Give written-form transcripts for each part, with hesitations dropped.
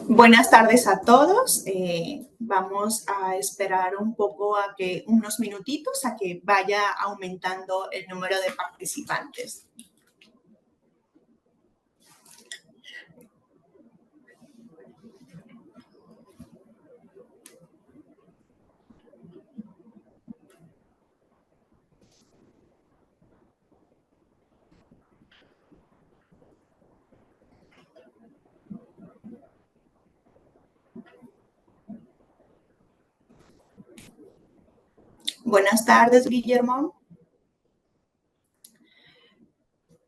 Buenas tardes a todos. Vamos a esperar un poco unos minutitos a que vaya aumentando el número de participantes. Buenas tardes, Guillermo.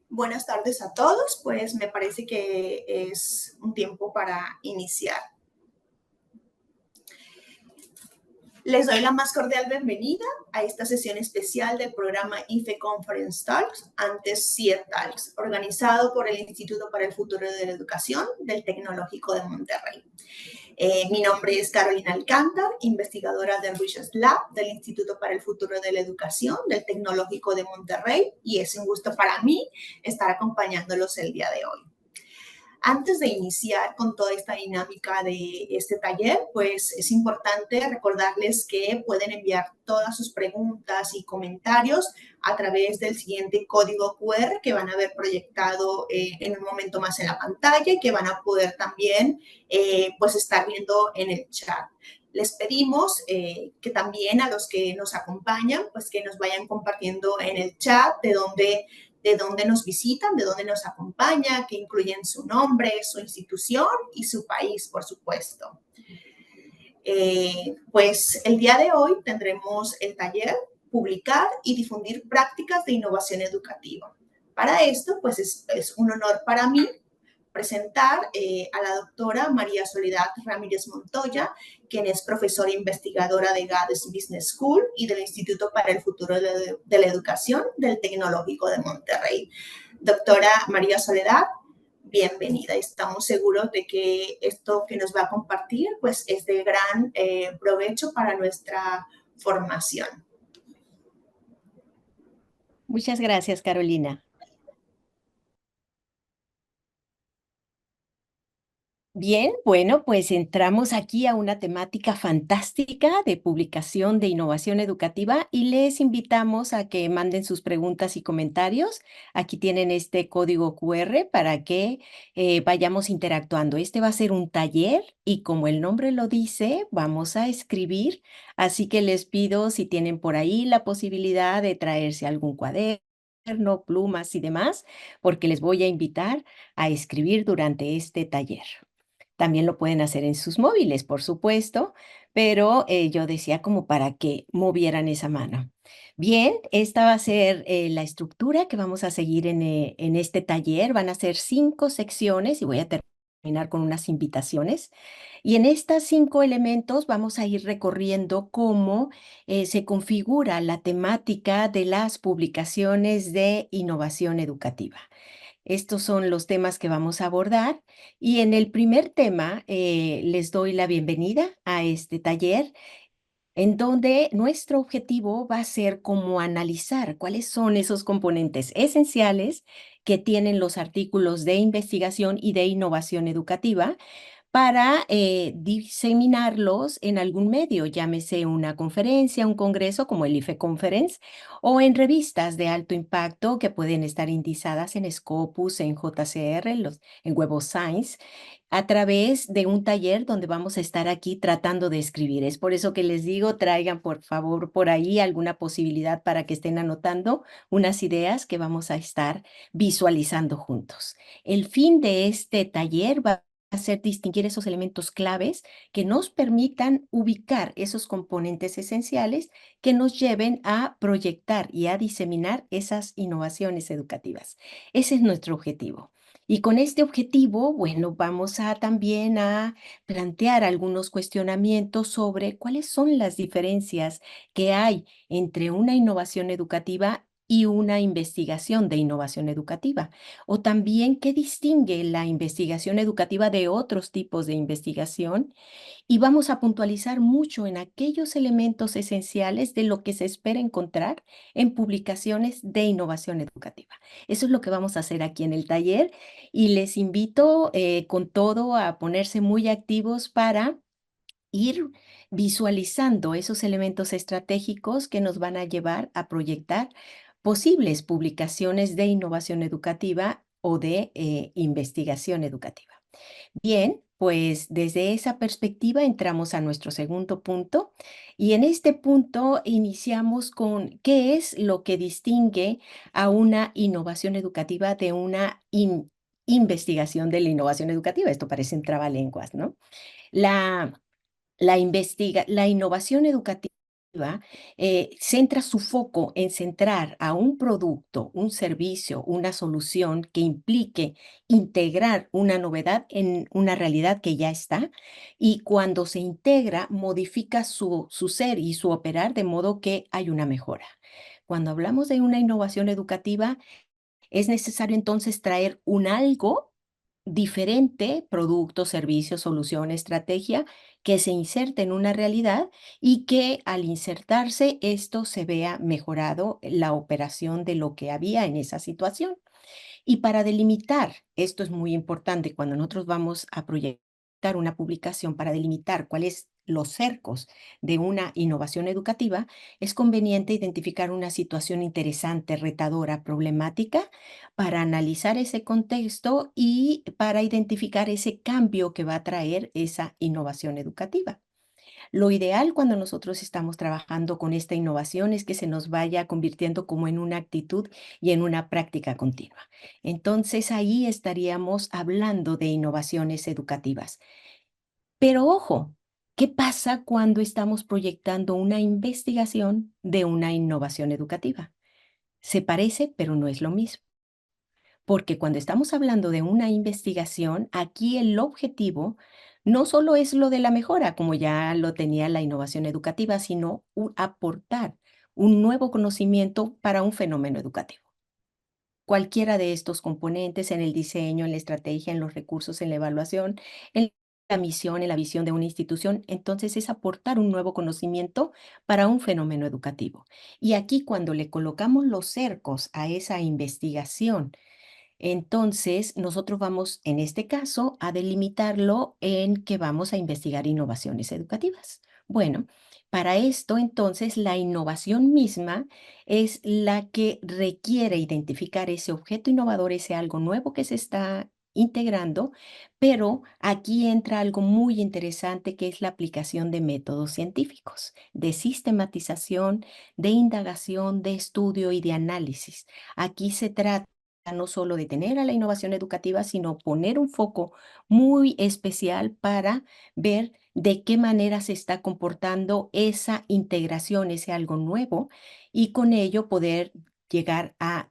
Buenas tardes a todos. Pues me parece que es un tiempo para iniciar. Les doy la más cordial bienvenida a esta sesión especial del programa IFE Conference Talks, antes CIET Talks, organizado por el Instituto para el Futuro de la Educación del Tecnológico de Monterrey. Mi nombre es Carolina Alcántar, investigadora del Research Lab del Instituto para el Futuro de la Educación del Tecnológico de Monterrey, y es un gusto para mí estar acompañándolos el día de hoy. Antes de iniciar con toda esta dinámica de este taller, pues es importante recordarles que pueden enviar todas sus preguntas y comentarios a través del siguiente código QR que van a ver proyectado en un momento más en la pantalla y que van a poder también pues estar viendo en el chat. Les pedimos que también a los que nos acompañan, pues que nos vayan compartiendo en el chat de dónde nos visitan, de dónde nos acompañan, que incluyen su nombre, su institución y su país, por supuesto. Pues el día de hoy tendremos el taller Publicar y difundir prácticas de innovación educativa. Para esto, pues es un honor para mí presentar a la doctora María Soledad Ramírez Montoya, quien es profesora investigadora de GADES Business School y del Instituto para el Futuro de la Educación del Tecnológico de Monterrey. Doctora María Soledad, bienvenida. Estamos seguros de que esto que nos va a compartir pues es de gran provecho para nuestra formación. Muchas gracias, Carolina. Bien, bueno, pues entramos aquí a una temática fantástica de publicación de innovación educativa y les invitamos a que manden sus preguntas y comentarios. Aquí tienen este código QR para que vayamos interactuando. Este va a ser un taller y como el nombre lo dice, vamos a escribir. Así que les pido si tienen por ahí la posibilidad de traerse algún cuaderno, plumas y demás, porque les voy a invitar a escribir durante este taller. También lo pueden hacer en sus móviles, por supuesto, pero yo decía como para que movieran esa mano. Bien, esta va a ser la estructura que vamos a seguir en este taller. Van a ser 5 secciones y voy a terminar con unas invitaciones. Y en estas 5 elementos vamos a ir recorriendo cómo se configura la temática de las publicaciones de innovación educativa. Estos son los temas que vamos a abordar y en el primer tema les doy la bienvenida a este taller en donde nuestro objetivo va a ser como analizar cuáles son esos componentes esenciales que tienen los artículos de investigación y de innovación educativa para diseminarlos en algún medio, llámese una conferencia, un congreso como el IFE Conference, o en revistas de alto impacto que pueden estar indizadas en Scopus, en JCR, en Web of Science, a través de un taller donde vamos a estar aquí tratando de escribir. Es por eso que les digo, traigan por favor por ahí alguna posibilidad para que estén anotando unas ideas que vamos a estar visualizando juntos. El fin de este taller va hacer distinguir esos elementos claves que nos permitan ubicar esos componentes esenciales que nos lleven a proyectar y a diseminar esas innovaciones educativas. Ese es nuestro objetivo. Y con este objetivo, bueno, vamos a también a plantear algunos cuestionamientos sobre cuáles son las diferencias que hay entre una innovación educativa y una investigación de innovación educativa? O también, ¿qué distingue la investigación educativa de otros tipos de investigación? Y vamos a puntualizar mucho en aquellos elementos esenciales de lo que se espera encontrar en publicaciones de innovación educativa. Eso es lo que vamos a hacer aquí en el taller y les invito con todo a ponerse muy activos para ir visualizando esos elementos estratégicos que nos van a llevar a proyectar posibles publicaciones de innovación educativa o de investigación educativa. Bien, pues desde esa perspectiva entramos a nuestro segundo punto y en este punto iniciamos con qué es lo que distingue a una innovación educativa de una investigación de la innovación educativa. Esto parece un trabalenguas, ¿no? La la innovación educativa, centra su foco en centrar a un producto, un servicio, una solución que implique integrar una novedad en una realidad que ya está, y cuando se integra, modifica su ser y su operar de modo que hay una mejora. Cuando hablamos de una innovación educativa, es necesario entonces traer un algo diferente, producto, servicio, solución, estrategia, que se inserte en una realidad y que al insertarse esto se vea mejorado la operación de lo que había en esa situación. Y para delimitar, esto es muy importante cuando nosotros vamos a proyectar una publicación, para delimitar cuáles los cercos de una innovación educativa, es conveniente identificar una situación interesante, retadora, problemática, para analizar ese contexto y para identificar ese cambio que va a traer esa innovación educativa. Lo ideal cuando nosotros estamos trabajando con esta innovación es que se nos vaya convirtiendo como en una actitud y en una práctica continua. Entonces ahí estaríamos hablando de innovaciones educativas. Pero ojo, ¿qué pasa cuando estamos proyectando una investigación de una innovación educativa? Se parece, pero no es lo mismo. Porque cuando estamos hablando de una investigación, aquí el objetivo no solo es lo de la mejora, como ya lo tenía la innovación educativa, sino aportar un nuevo conocimiento para un fenómeno educativo. Cualquiera de estos componentes en el diseño, en la estrategia, en los recursos, en la evaluación, en la misión, en la visión de una institución, entonces es aportar un nuevo conocimiento para un fenómeno educativo. Y aquí cuando le colocamos los cercos a esa investigación, entonces, nosotros vamos, en este caso, a delimitarlo en que vamos a investigar innovaciones educativas. Bueno, para esto, entonces, la innovación misma es la que requiere identificar ese objeto innovador, ese algo nuevo que se está integrando, pero aquí entra algo muy interesante que es la aplicación de métodos científicos, de sistematización, de indagación, de estudio y de análisis. Aquí se trata no solo detener a la innovación educativa, sino poner un foco muy especial para ver de qué manera se está comportando esa integración, ese algo nuevo, y con ello poder llegar a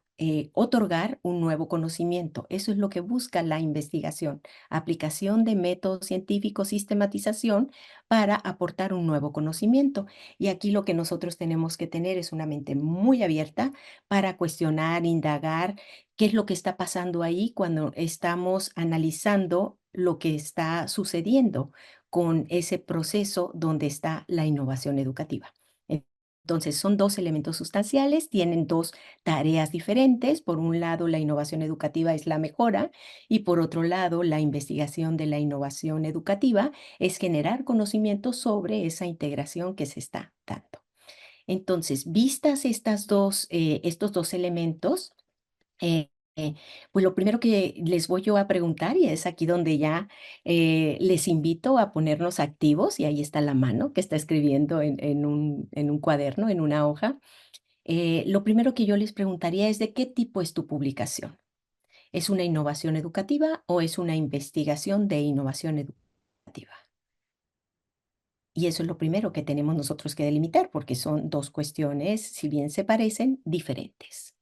otorgar un nuevo conocimiento. Eso es lo que busca la investigación, aplicación de métodos científicos, sistematización para aportar un nuevo conocimiento. Y aquí lo que nosotros tenemos que tener es una mente muy abierta para cuestionar, indagar qué es lo que está pasando ahí cuando estamos analizando lo que está sucediendo con ese proceso donde está la innovación educativa. Entonces, son dos elementos sustanciales, tienen dos tareas diferentes. Por un lado, la innovación educativa es la mejora y por otro lado, la investigación de la innovación educativa es generar conocimiento sobre esa integración que se está dando. Entonces, vistas estos dos elementos, eh, pues lo primero que les voy yo a preguntar, y es aquí donde ya les invito a ponernos activos, y ahí está la mano que está escribiendo en un cuaderno, en una hoja. Lo primero que yo les preguntaría es de qué tipo es tu publicación. ¿Es una innovación educativa o es una investigación de innovación educativa? Y eso es lo primero que tenemos nosotros que delimitar, porque son dos cuestiones, si bien se parecen, diferentes.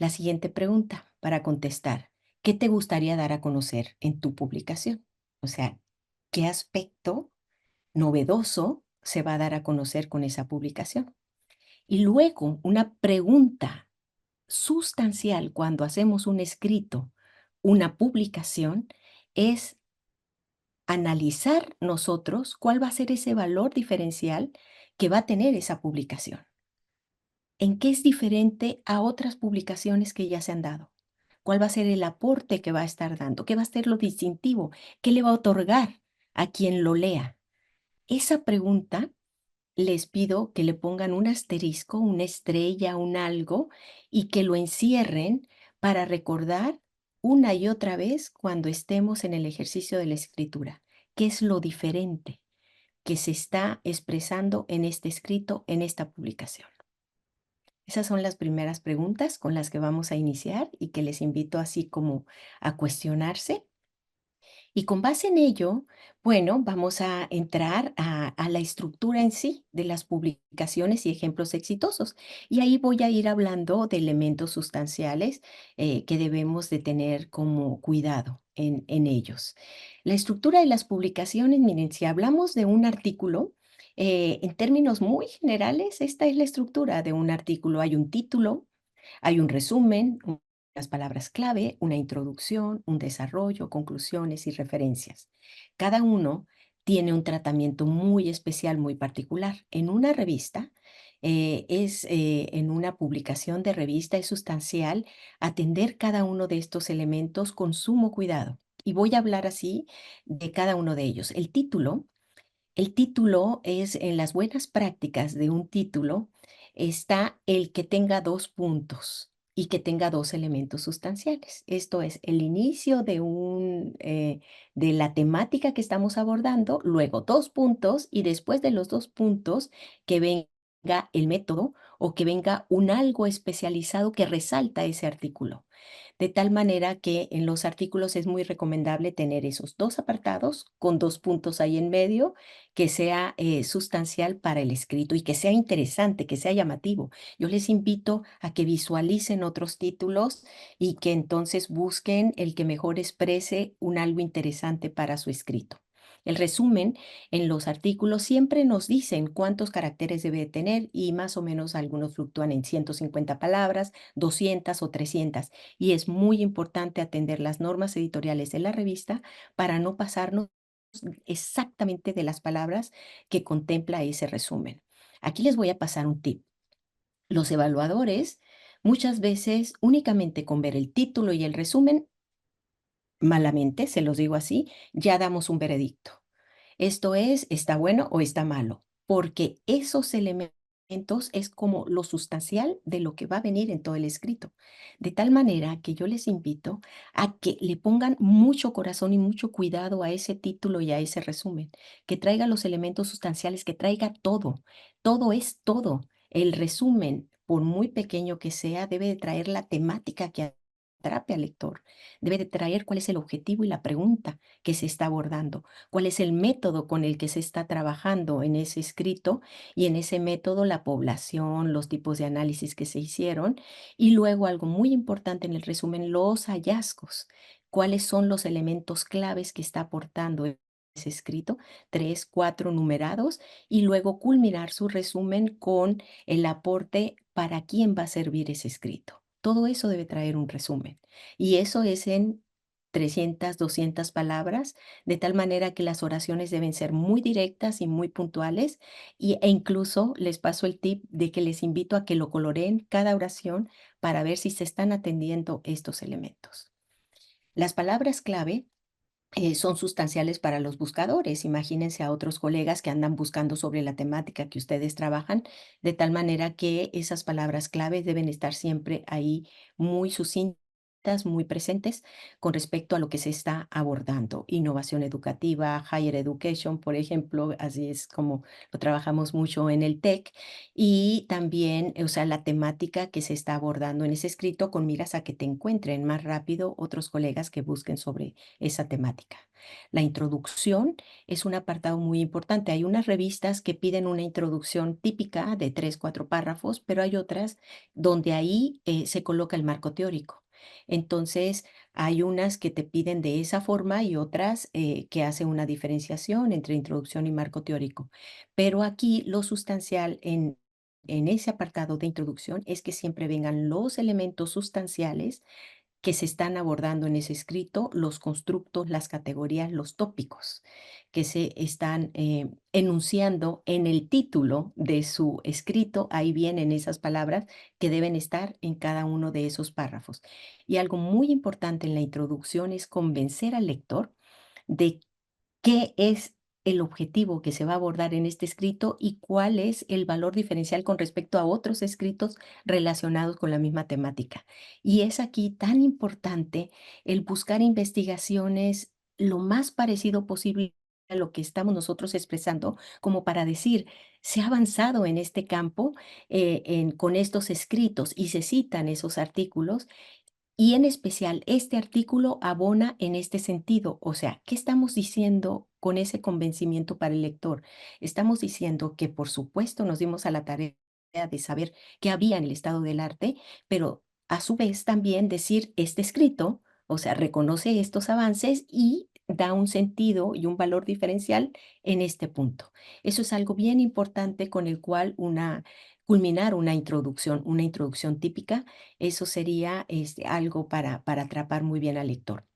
La siguiente pregunta para contestar, ¿qué te gustaría dar a conocer en tu publicación? O sea, ¿qué aspecto novedoso se va a dar a conocer con esa publicación? Y luego una pregunta sustancial cuando hacemos un escrito, una publicación, es analizar nosotros cuál va a ser ese valor diferencial que va a tener esa publicación. ¿En qué es diferente a otras publicaciones que ya se han dado? ¿Cuál va a ser el aporte que va a estar dando? ¿Qué va a ser lo distintivo? ¿Qué le va a otorgar a quien lo lea? Esa pregunta les pido que le pongan un asterisco, una estrella, un algo, y que lo encierren para recordar una y otra vez cuando estemos en el ejercicio de la escritura. ¿Qué es lo diferente que se está expresando en este escrito, en esta publicación? Esas son las primeras preguntas con las que vamos a iniciar y que les invito así como a cuestionarse. Y con base en ello, bueno, vamos a entrar a la estructura en sí de las publicaciones y ejemplos exitosos. Y ahí voy a ir hablando de elementos sustanciales que debemos de tener como cuidado en ellos. La estructura de las publicaciones, miren, si hablamos de un artículo, en términos muy generales, esta es la estructura de un artículo. Hay un título, hay un resumen, unas palabras clave, una introducción, un desarrollo, conclusiones y referencias. Cada uno tiene un tratamiento muy especial, muy particular. En una revista, en una publicación de revista, es sustancial atender cada uno de estos elementos con sumo cuidado. Y voy a hablar así de cada uno de ellos. El título es, en las buenas prácticas de un título, está el que tenga 2 puntos y que tenga 2 elementos sustanciales. Esto es el inicio de la temática que estamos abordando, luego 2 puntos y después de los 2 puntos que venga el método o que venga un algo especializado que resalta ese artículo. De tal manera que en los artículos es muy recomendable tener esos 2 apartados con 2 puntos ahí en medio que sea sustancial para el escrito y que sea interesante, que sea llamativo. Yo les invito a que visualicen otros títulos y que entonces busquen el que mejor exprese un algo interesante para su escrito. El resumen en los artículos siempre nos dicen cuántos caracteres debe tener y más o menos algunos fluctúan en 150 palabras, 200 o 300. Y es muy importante atender las normas editoriales de la revista para no pasarnos exactamente de las palabras que contempla ese resumen. Aquí les voy a pasar un tip. Los evaluadores muchas veces únicamente con ver el título y el resumen, malamente, se los digo así, ya damos un veredicto. Esto es, está bueno o está malo, porque esos elementos es como lo sustancial de lo que va a venir en todo el escrito. De tal manera que yo les invito a que le pongan mucho corazón y mucho cuidado a ese título y a ese resumen, que traiga los elementos sustanciales, que traiga todo. Todo es todo. El resumen, por muy pequeño que sea, debe de traer la temática que atrape al lector. Debe de traer cuál es el objetivo y la pregunta que se está abordando, cuál es el método con el que se está trabajando en ese escrito y en ese método la población, los tipos de análisis que se hicieron y luego algo muy importante en el resumen, los hallazgos. ¿Cuáles son los elementos claves que está aportando ese escrito? 3, 4 numerados y luego culminar su resumen con el aporte para quién va a servir ese escrito. Todo eso debe traer un resumen y eso es en 300, 200 palabras, de tal manera que las oraciones deben ser muy directas y muy puntuales, e incluso les paso el tip de que les invito a que lo coloreen cada oración para ver si se están atendiendo estos elementos. Las palabras clave son sustanciales para los buscadores. Imagínense a otros colegas que andan buscando sobre la temática que ustedes trabajan, de tal manera que esas palabras clave deben estar siempre ahí muy sucintas, muy presentes con respecto a lo que se está abordando. Innovación educativa, higher education, por ejemplo, así es como lo trabajamos mucho en el TEC, y también, o sea, la temática que se está abordando en ese escrito con miras a que te encuentren más rápido otros colegas que busquen sobre esa temática. La introducción es un apartado muy importante. Hay unas revistas que piden una introducción típica de 3, 4 párrafos, pero hay otras donde ahí se coloca el marco teórico. Entonces, hay unas que te piden de esa forma y otras que hacen una diferenciación entre introducción y marco teórico. Pero aquí lo sustancial en en ese apartado de introducción es que siempre vengan los elementos sustanciales que se están abordando en ese escrito, los constructos, las categorías, los tópicos que se están enunciando en el título de su escrito. Ahí vienen esas palabras que deben estar en cada uno de esos párrafos. Y algo muy importante en la introducción es convencer al lector de qué es el objetivo que se va a abordar en este escrito y cuál es el valor diferencial con respecto a otros escritos relacionados con la misma temática. Y es aquí tan importante el buscar investigaciones lo más parecido posible a lo que estamos nosotros expresando, como para decir, se ha avanzado en este campo con estos escritos y se citan esos artículos y en especial, este artículo abona en este sentido. O sea, ¿qué estamos diciendo con ese convencimiento para el lector? Estamos diciendo que, por supuesto, nos dimos a la tarea de saber qué había en el estado del arte, pero a su vez también decir este escrito, o sea, reconoce estos avances y da un sentido y un valor diferencial en este punto. Eso es algo bien importante con el cual culminar una introducción típica, eso sería, algo para atrapar muy bien al lector.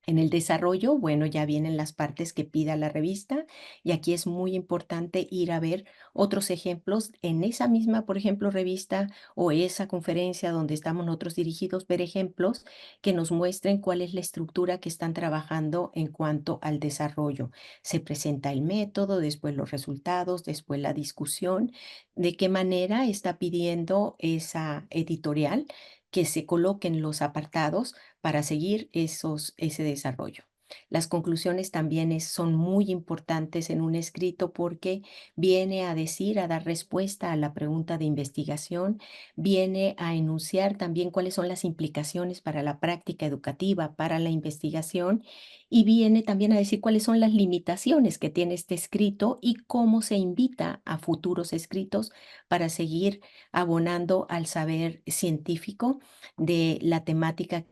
En el desarrollo, bueno, ya vienen las partes que pida la revista y aquí es muy importante ir a ver otros ejemplos en esa misma, por ejemplo, revista o esa conferencia donde estamos nosotros dirigidos, ver ejemplos que nos muestren cuál es la estructura que están trabajando en cuanto al desarrollo. Se presenta el método, después los resultados, después la discusión, de qué manera está pidiendo esa editorial que se coloquen los apartados para seguir ese desarrollo. Las conclusiones también son muy importantes en un escrito porque viene a decir, a dar respuesta a la pregunta de investigación, viene a enunciar también cuáles son las implicaciones para la práctica educativa, para la investigación, y viene también a decir cuáles son las limitaciones que tiene este escrito y cómo se invita a futuros escritos para seguir abonando al saber científico de la temática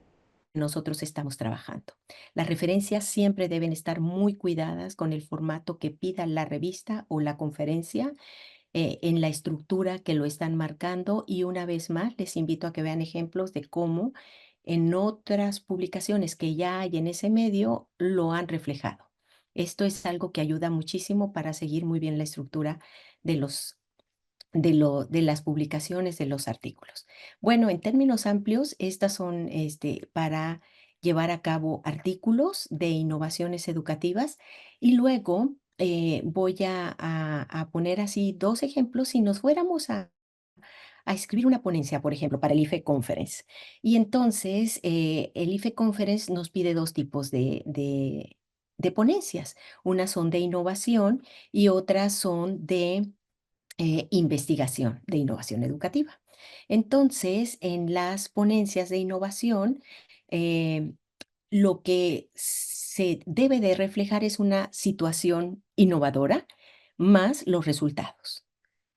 nosotros estamos trabajando. Las referencias siempre deben estar muy cuidadas con el formato que pida la revista o la conferencia, en la estructura que lo están marcando y una vez más les invito a que vean ejemplos de cómo en otras publicaciones que ya hay en ese medio lo han reflejado. Esto es algo que ayuda muchísimo para seguir muy bien la estructura de de las publicaciones, de los artículos. Bueno, en términos amplios, estas son, para llevar a cabo artículos de innovaciones educativas y luego, voy a poner así 2 ejemplos. Si nos fuéramos a escribir una ponencia, por ejemplo, para el IFE Conference, y entonces, el IFE Conference nos pide 2 tipos de ponencias. Unas son de innovación y otras son de investigación, de innovación educativa. Entonces, en las ponencias de innovación, eh, lo que se debe de reflejar es una situación innovadora más los resultados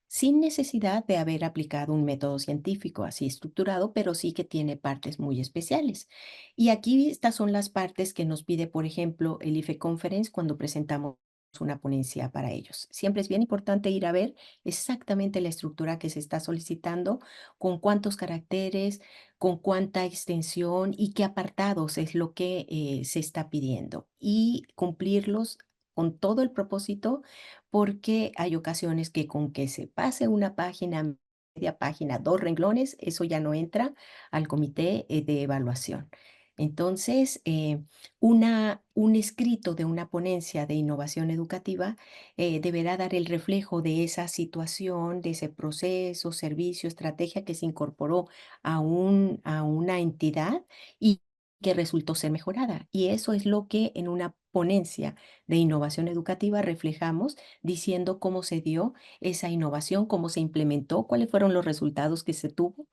sin necesidad de haber aplicado un método científico así estructurado, pero sí que tiene partes muy especiales. Y aquí estas son las partes que nos pide, por ejemplo, el IFE Conference cuando presentamos una ponencia para ellos. Siempre es bien importante ir a ver exactamente la estructura que se está solicitando, con cuántos caracteres, con cuánta extensión y qué apartados es lo que se está pidiendo y cumplirlos con todo el propósito porque hay ocasiones que con que se pase una página, media página, 2 renglones, eso ya no entra al comité, de evaluación. Entonces, un escrito de una ponencia de innovación educativa, deberá dar el reflejo de esa situación, de ese proceso, servicio, estrategia que se incorporó a una entidad y que resultó ser mejorada. Y eso es lo que en una ponencia de innovación educativa reflejamos diciendo cómo se dio esa innovación, cómo se implementó, cuáles fueron los resultados que se tuvo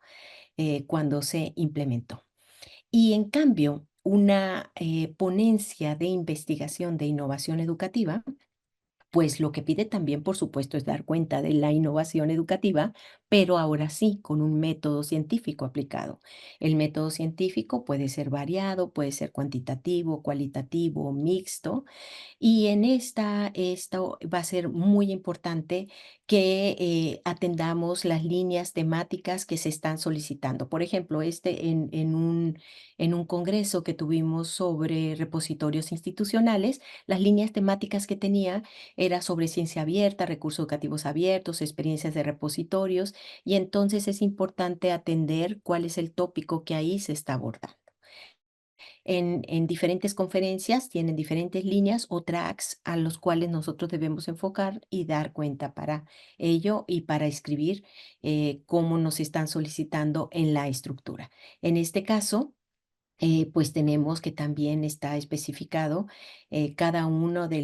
cuando se implementó. Y en cambio, una ponencia de investigación de innovación educativa pues lo que pide también, por supuesto, es dar cuenta de la innovación educativa, pero ahora sí, con un método científico aplicado. El método científico puede ser variado, puede ser cuantitativo, cualitativo, mixto, y en esto va a ser muy importante que atendamos las líneas temáticas que se están solicitando. Por ejemplo, en un congreso que tuvimos sobre repositorios institucionales, las líneas temáticas que tenía era sobre ciencia abierta, recursos educativos abiertos, experiencias de repositorios, y entonces es importante atender cuál es el tópico que ahí se está abordando. En diferentes conferencias tienen diferentes líneas o tracks a los cuales nosotros debemos enfocar y dar cuenta para ello y para escribir cómo nos están solicitando en la estructura. En este caso, pues tenemos que también está especificado cada uno de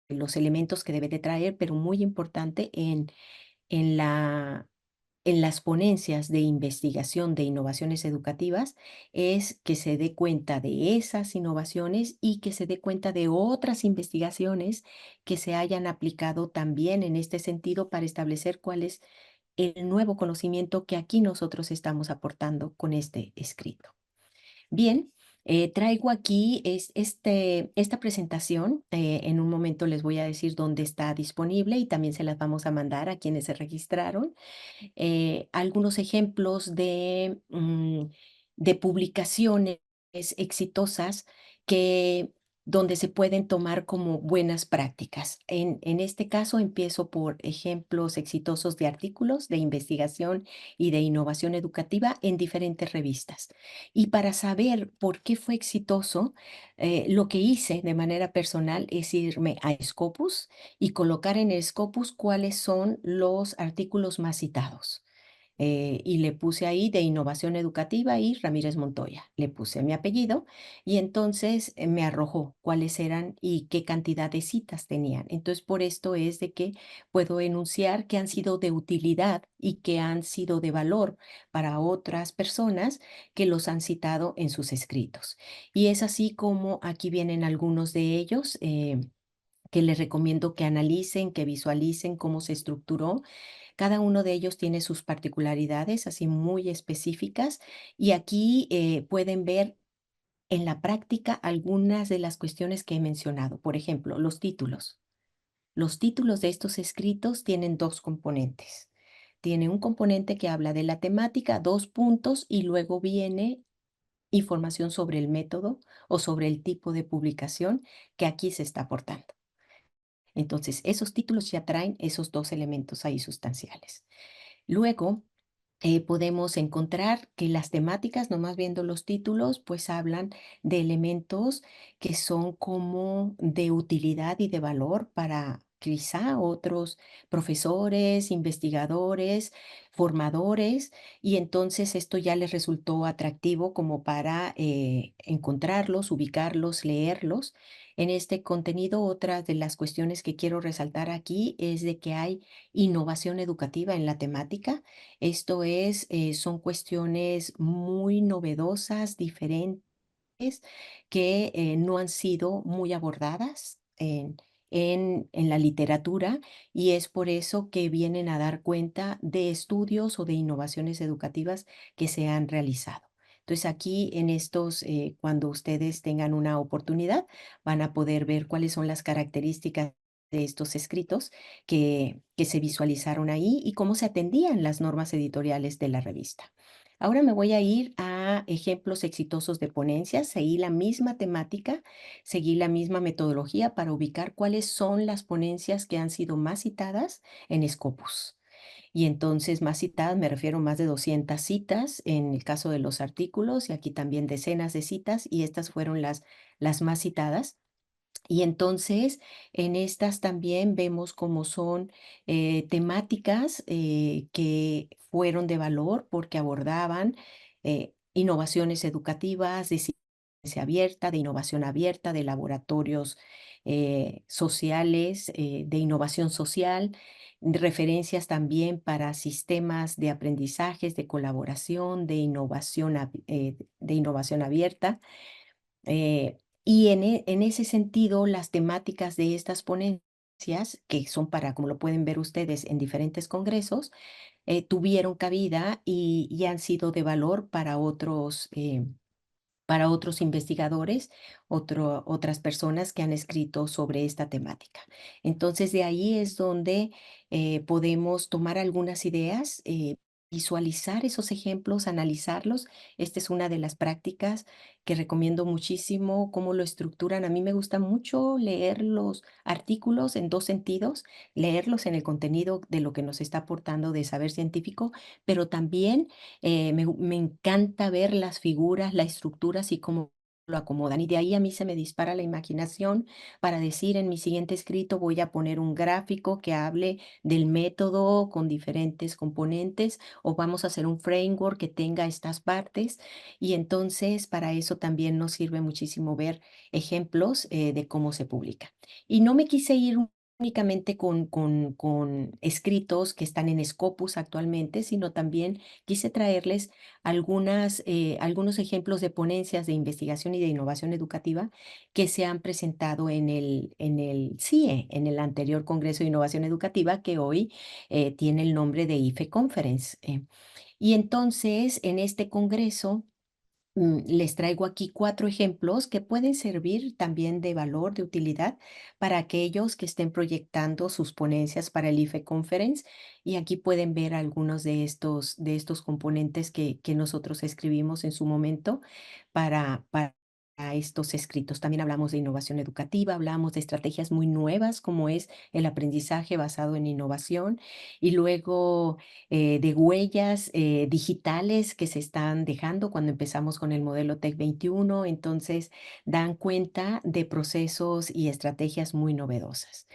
los elementos que debe de traer, pero muy importante en la en las ponencias de investigación de innovaciones educativas es que se dé cuenta de esas innovaciones y que se dé cuenta de otras investigaciones que se hayan aplicado también en este sentido para establecer cuál es el nuevo conocimiento que aquí nosotros estamos aportando con este escrito. Bien, traigo aquí esta presentación. En un momento les voy a decir dónde está disponible y también se las vamos a mandar a quienes se registraron. Algunos ejemplos de publicaciones exitosas que, donde se pueden tomar como buenas prácticas. En este caso, empiezo por ejemplos exitosos de artículos de investigación y de innovación educativa en diferentes revistas. Y para saber por qué fue exitoso, lo que hice de manera personal es irme a Scopus y colocar en el Scopus cuáles son los artículos más citados. Y le puse ahí de innovación educativa y Ramírez Montoya. Le puse mi apellido y entonces me arrojó cuáles eran y qué cantidad de citas tenían. Entonces, por esto es de que puedo enunciar que han sido de utilidad y que han sido de valor para otras personas que los han citado en sus escritos. Y es así como aquí vienen algunos de ellos. Que les recomiendo que analicen, que visualicen cómo se estructuró. Cada uno de ellos tiene sus particularidades, así muy específicas, y aquí pueden ver en la práctica algunas de las cuestiones que he mencionado. Por ejemplo, los títulos. Los títulos de estos escritos tienen dos componentes. Tiene un componente que habla de la temática, dos puntos, y luego viene información sobre el método o sobre el tipo de publicación que aquí se está aportando. Entonces, esos títulos ya traen esos dos elementos ahí sustanciales. Luego, podemos encontrar que las temáticas, nomás viendo los títulos, pues hablan de elementos que son como de utilidad y de valor para quizá otros profesores, investigadores, formadores, y entonces esto ya les resultó atractivo como para encontrarlos, ubicarlos, leerlos. En este contenido, otra de las cuestiones que quiero resaltar aquí es de que hay innovación educativa en la temática. Esto es, son cuestiones muy novedosas, diferentes, que no han sido muy abordadas en la literatura y es por eso que vienen a dar cuenta de estudios o de innovaciones educativas que se han realizado. Entonces aquí en estos, cuando ustedes tengan una oportunidad, van a poder ver cuáles son las características de estos escritos que se visualizaron ahí y cómo se atendían las normas editoriales de la revista. Ahora me voy a ir a ejemplos exitosos de ponencias. Seguí la misma temática, seguí la misma metodología para ubicar cuáles son las ponencias que han sido más citadas en Scopus. Y entonces más citadas, me refiero a más de 200 citas en el caso de los artículos y aquí también decenas de citas y estas fueron las más citadas. Y entonces, en estas también vemos cómo son temáticas que fueron de valor porque abordaban innovaciones educativas, de ciencia abierta, de innovación abierta, de laboratorios sociales, de innovación social, referencias también para sistemas de aprendizajes, de colaboración, de innovación abierta. Y en ese sentido, las temáticas de estas ponencias, que son para, como lo pueden ver ustedes, en diferentes congresos, tuvieron cabida y han sido de valor para otros para otros investigadores, otras personas que han escrito sobre esta temática. Entonces, de ahí es donde podemos tomar algunas ideas, visualizar esos ejemplos, analizarlos. Esta es una de las prácticas que recomiendo muchísimo, cómo lo estructuran. A mí me gusta mucho leer los artículos en dos sentidos, leerlos en el contenido de lo que nos está aportando de saber científico, pero también me encanta ver las figuras, las estructuras y cómo lo acomodan. Y de ahí a mí se me dispara la imaginación para decir en mi siguiente escrito voy a poner un gráfico que hable del método con diferentes componentes o vamos a hacer un framework que tenga estas partes. Y entonces para eso también nos sirve muchísimo ver ejemplos de cómo se publica. Y no me quise ir únicamente con escritos que están en Scopus actualmente, sino también quise traerles algunos ejemplos de ponencias de investigación y de innovación educativa que se han presentado en el CIE, en el anterior Congreso de Innovación Educativa, que hoy tiene el nombre de IFE Conference. Y entonces, en este congreso, les traigo aquí 4 ejemplos que pueden servir también de valor, de utilidad para aquellos que estén proyectando sus ponencias para el IFE Conference. Y aquí pueden ver algunos de estos componentes que nosotros escribimos en su momento para estos escritos. También hablamos de innovación educativa, hablamos de estrategias muy nuevas como es el aprendizaje basado en innovación y luego de huellas digitales que se están dejando cuando empezamos con el modelo TEC 21, entonces dan cuenta de procesos y estrategias muy novedosas.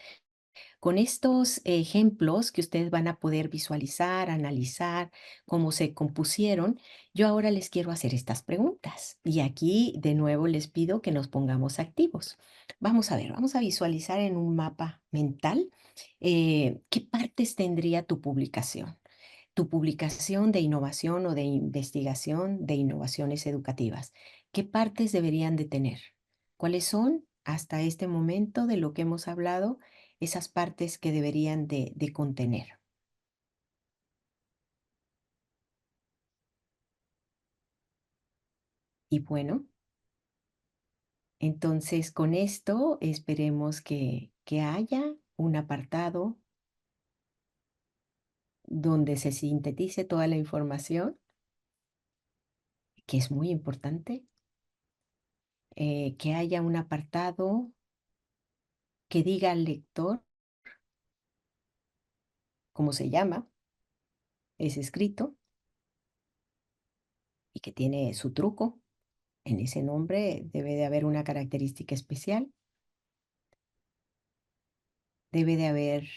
Con estos ejemplos que ustedes van a poder visualizar, analizar cómo se compusieron, yo ahora les quiero hacer estas preguntas. Y aquí de nuevo les pido que nos pongamos activos. Vamos a ver, vamos a visualizar en un mapa mental qué partes tendría tu publicación de innovación o de investigación de innovaciones educativas. ¿Qué partes deberían de tener? ¿Cuáles son, hasta este momento de lo que hemos hablado, esas partes que deberían de contener? Y bueno, entonces con esto esperemos que haya un apartado donde se sintetice toda la información, que es muy importante, que haya un apartado que diga al lector cómo se llama ese escrito y que tiene su truco. En ese nombre debe de haber una característica especial, debe de haber,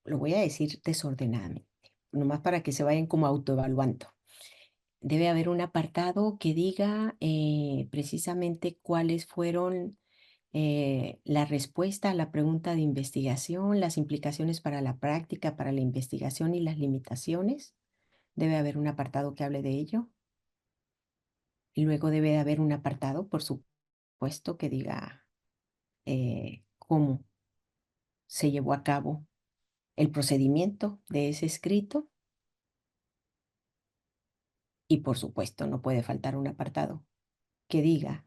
lo voy a decir desordenadamente, nomás para que se vayan como autoevaluando. Debe haber un apartado que diga precisamente cuáles fueron la respuesta a la pregunta de investigación, las implicaciones para la práctica, para la investigación y las limitaciones. Debe haber un apartado que hable de ello. Y luego debe de haber un apartado, por supuesto, que diga cómo se llevó a cabo el procedimiento de ese escrito. Y por supuesto, no puede faltar un apartado que diga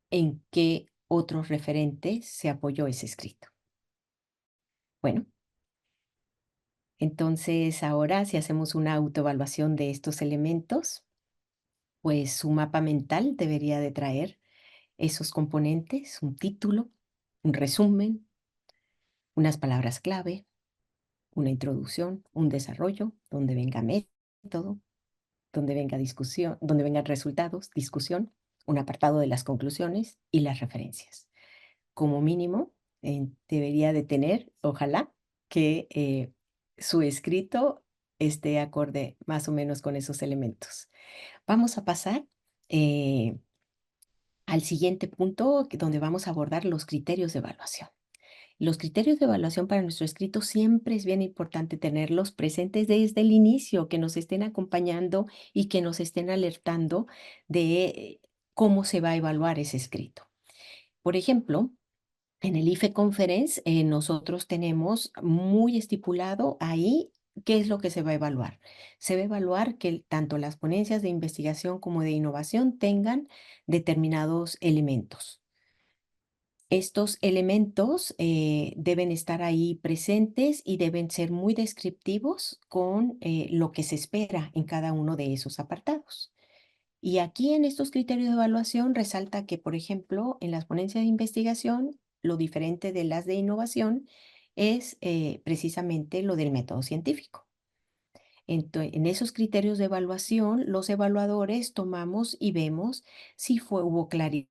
en qué otros referentes se apoyó ese escrito. Bueno, entonces ahora si hacemos una autoevaluación de estos elementos, pues su mapa mental debería de traer esos componentes, un título, un resumen, unas palabras clave, una introducción, un desarrollo, donde venga método, donde venga discusión, donde vengan resultados, discusión, un apartado de las conclusiones y las referencias. Como mínimo, debería de tener, ojalá, que su escrito esté acorde más o menos con esos elementos. Vamos a pasar eh, al siguiente punto, donde vamos a abordar los criterios de evaluación. Los criterios de evaluación para nuestro escrito siempre es bien importante tenerlos presentes desde el inicio, que nos estén acompañando y que nos estén alertando de cómo se va a evaluar ese escrito. Por ejemplo, en el IFE Conference nosotros tenemos muy estipulado ahí ¿qué es lo que se va a evaluar? Se va a evaluar que tanto las ponencias de investigación como de innovación tengan determinados elementos. Estos elementos deben estar ahí presentes y deben ser muy descriptivos con lo que se espera en cada uno de esos apartados. Y aquí en estos criterios de evaluación resalta que, por ejemplo, en las ponencias de investigación, lo diferente de las de innovación es precisamente lo del método científico. En esos criterios de evaluación, los evaluadores tomamos y vemos si hubo claridad,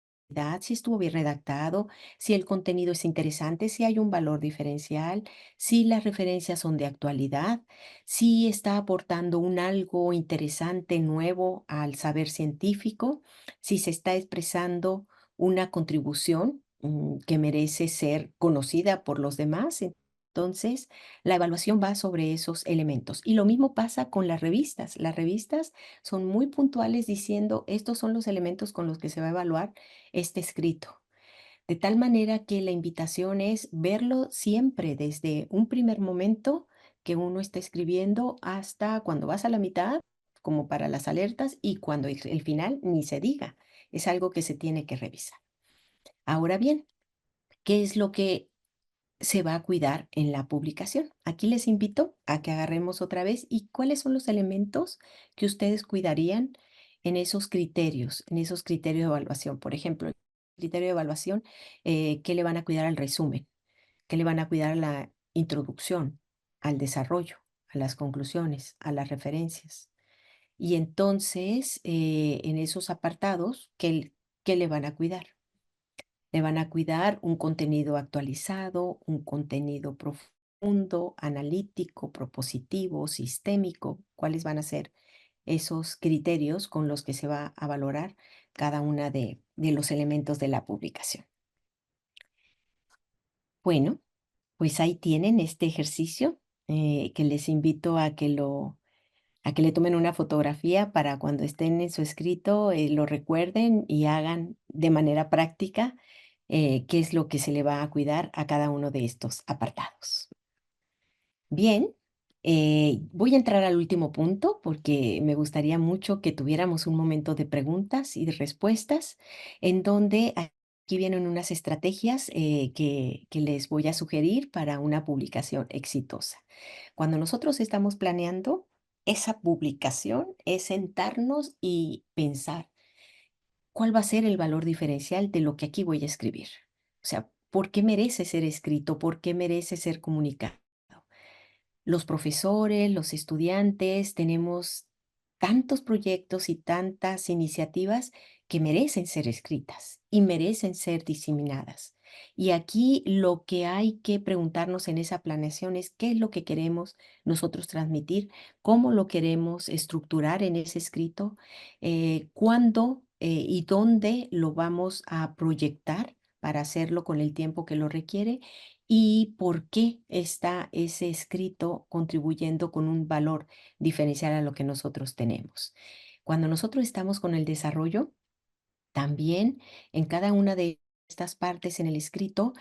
si estuvo bien redactado, si el contenido es interesante, si hay un valor diferencial, si las referencias son de actualidad, si está aportando un algo interesante, nuevo al saber científico, si se está expresando una contribución que merece ser conocida por los demás. Entonces, la evaluación va sobre esos elementos. Y lo mismo pasa con las revistas. Las revistas son muy puntuales diciendo, estos son los elementos con los que se va a evaluar este escrito. De tal manera que la invitación es verlo siempre desde un primer momento que uno está escribiendo hasta cuando vas a la mitad, como para las alertas, y cuando el final ni se diga. Es algo que se tiene que revisar. Ahora bien, ¿qué es lo que se va a cuidar en la publicación? Aquí les invito a que agarremos otra vez y cuáles son los elementos que ustedes cuidarían en esos criterios de evaluación. Por ejemplo, el criterio de evaluación, ¿qué le van a cuidar al resumen? ¿Qué le van a cuidar a la introducción, al desarrollo, a las conclusiones, a las referencias? Y entonces, en esos apartados, ¿qué le van a cuidar? Le van a cuidar un contenido actualizado, un contenido profundo, analítico, propositivo, sistémico. ¿Cuáles van a ser esos criterios con los que se va a valorar cada una de los elementos de la publicación? Bueno, pues ahí tienen este ejercicio que les invito a que le tomen una fotografía para cuando estén en su escrito, lo recuerden y hagan de manera práctica qué es lo que se le va a cuidar a cada uno de estos apartados. Bien, voy a entrar al último punto porque me gustaría mucho que tuviéramos un momento de preguntas y de respuestas en donde aquí vienen unas estrategias que les voy a sugerir para una publicación exitosa. Cuando nosotros estamos planeando esa publicación, es sentarnos y pensar cuál va a ser el valor diferencial de lo que aquí voy a escribir. O sea, ¿por qué merece ser escrito? ¿Por qué merece ser comunicado? Los profesores, los estudiantes, tenemos tantos proyectos y tantas iniciativas que merecen ser escritas y merecen ser diseminadas. Y aquí lo que hay que preguntarnos en esa planeación es qué es lo que queremos nosotros transmitir, cómo lo queremos estructurar en ese escrito, cuándo y dónde lo vamos a proyectar para hacerlo con el tiempo que lo requiere y por qué está ese escrito contribuyendo con un valor diferencial a lo que nosotros tenemos. Cuando nosotros estamos con el desarrollo, también en cada una de estas partes en el escrito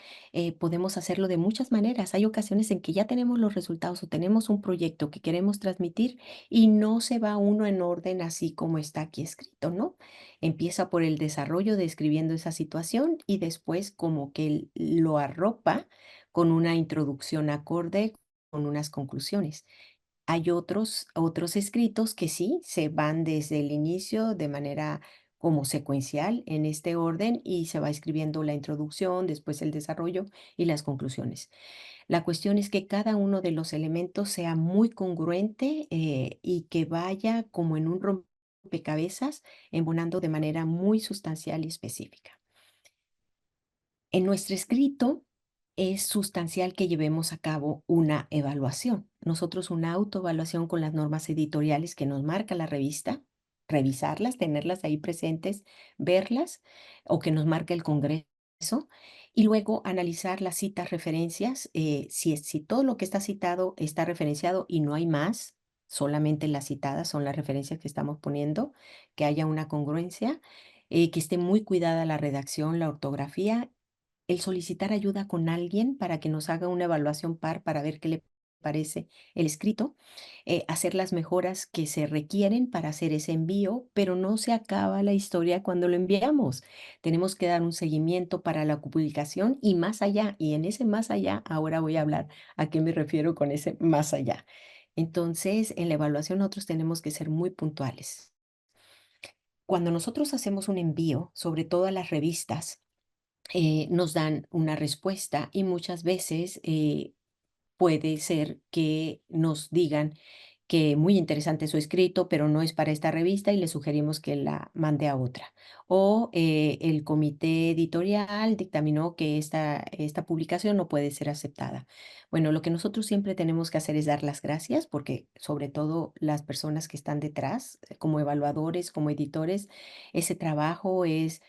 podemos hacerlo de muchas maneras. Hay ocasiones en que ya tenemos los resultados o tenemos un proyecto que queremos transmitir y no se va uno en orden así como está aquí escrito, ¿no? Empieza por el desarrollo describiendo esa situación y después como que lo arropa con una introducción acorde, con unas conclusiones. Hay otros escritos que sí se van desde el inicio de manera como secuencial en este orden y se va escribiendo la introducción, después el desarrollo y las conclusiones. La cuestión es que cada uno de los elementos sea muy congruente y que vaya como en un rompecabezas, embonando de manera muy sustancial y específica. En nuestro escrito es sustancial que llevemos a cabo una evaluación. Nosotros una autoevaluación con las normas editoriales que nos marca la revista, revisarlas, tenerlas ahí presentes, verlas o que nos marca el Congreso y luego analizar las citas, referencias, si todo lo que está citado está referenciado y no hay más, solamente las citadas son las referencias que estamos poniendo, que haya una congruencia, que esté muy cuidada la redacción, la ortografía, el solicitar ayuda con alguien para que nos haga una evaluación par para ver qué le parece el escrito, hacer las mejoras que se requieren para hacer ese envío, pero no se acaba la historia cuando lo enviamos. Tenemos que dar un seguimiento para la publicación y más allá. Y en ese más allá, ahora voy a hablar a qué me refiero con ese más allá. Entonces, en la evaluación nosotros tenemos que ser muy puntuales. Cuando nosotros hacemos un envío, sobre todo a las revistas, nos dan una respuesta y muchas veces puede ser que nos digan que muy interesante su escrito, pero no es para esta revista y le sugerimos que la mande a otra. O el comité editorial dictaminó que esta publicación no puede ser aceptada. Bueno, lo que nosotros siempre tenemos que hacer es dar las gracias porque sobre todo las personas que están detrás, como evaluadores, como editores, ese trabajo es